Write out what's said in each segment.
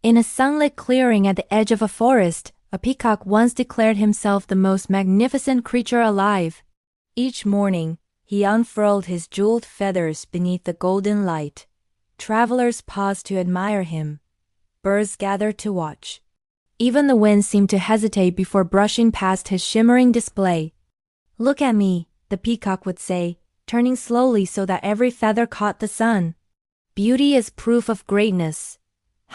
In a sunlit clearing at the edge of a forest, a peacock once declared himself the most magnificent creature alive. Each morning, he unfurled his jeweled feathers beneath the golden light. Travelers paused to admire him. Birds gathered to watch. Even the wind seemed to hesitate before brushing past his shimmering display. "Look at me," the peacock would say, turning slowly so that every feather caught the sun. "Beauty is proof of greatness."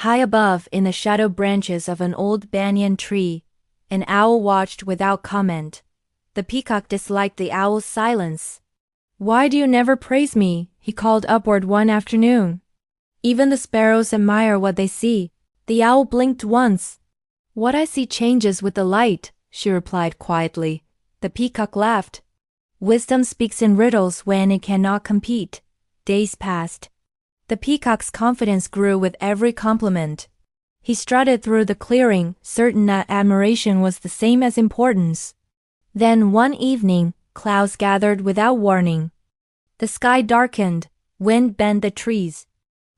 High above, in the shadow branches of an old banyan tree, an owl watched without comment. The peacock disliked the owl's silence. "Why do you never praise me?" he called upward one afternoon. "Even the sparrows admire what they see." The owl blinked once. "What I see changes with the light," she replied quietly. The peacock laughed. "Wisdom speaks in riddles when it cannot compete." Days passed. The peacock's confidence grew with every compliment. He strutted through the clearing, certain that admiration was the same as importance. Then one evening, clouds gathered without warning. The sky darkened, wind bent the trees.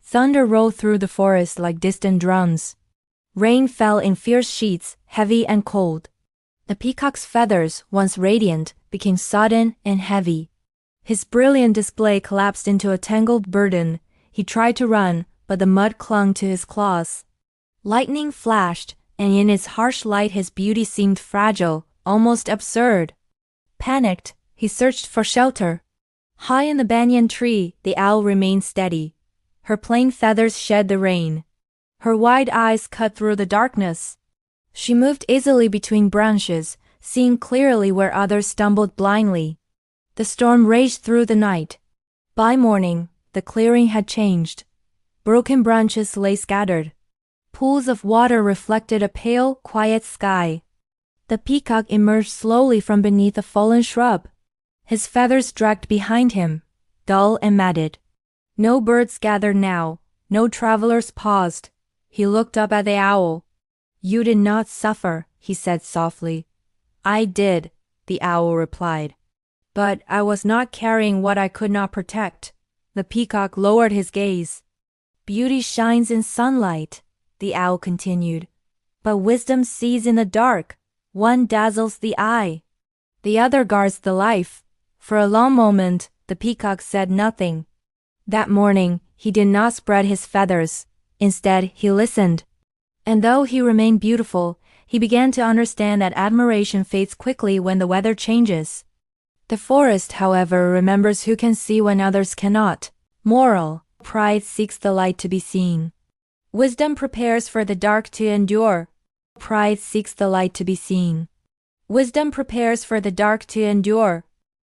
Thunder rolled through the forest like distant drums. Rain fell in fierce sheets, heavy and cold. The peacock's feathers, once radiant, became sodden and heavy. His brilliant display collapsed into a tangled burden. He tried to run, but the mud clung to his claws. Lightning flashed, and in its harsh light his beauty seemed fragile, almost absurd. Panicked, he searched for shelter. High in the banyan tree, the owl remained steady. Her plain feathers shed the rain. Her wide eyes cut through the darkness. She moved easily between branches, seeing clearly where others stumbled blindly. The storm raged through the night. By morning, the clearing had changed. Broken branches lay scattered. Pools of water reflected a pale, quiet sky. The peacock emerged slowly from beneath a fallen shrub. His feathers dragged behind him, dull and matted. No birds gathered now, no travelers paused. He looked up at the owl. "You did not suffer," he said softly. "I did," the owl replied. "But I was not carrying what I could not protect." The peacock lowered his gaze. "Beauty shines in sunlight," the owl continued. "But wisdom sees in the dark. One dazzles the eye. The other guards the life." For a long moment, the peacock said nothing. That morning, he did not spread his feathers. Instead, he listened. And though he remained beautiful, he began to understand that admiration fades quickly when the weather changes. The forest, however, remembers who can see when others cannot. Moral: pride seeks the light to be seen. Wisdom prepares for the dark to endure. Pride seeks the light to be seen. Wisdom prepares for the dark to endure.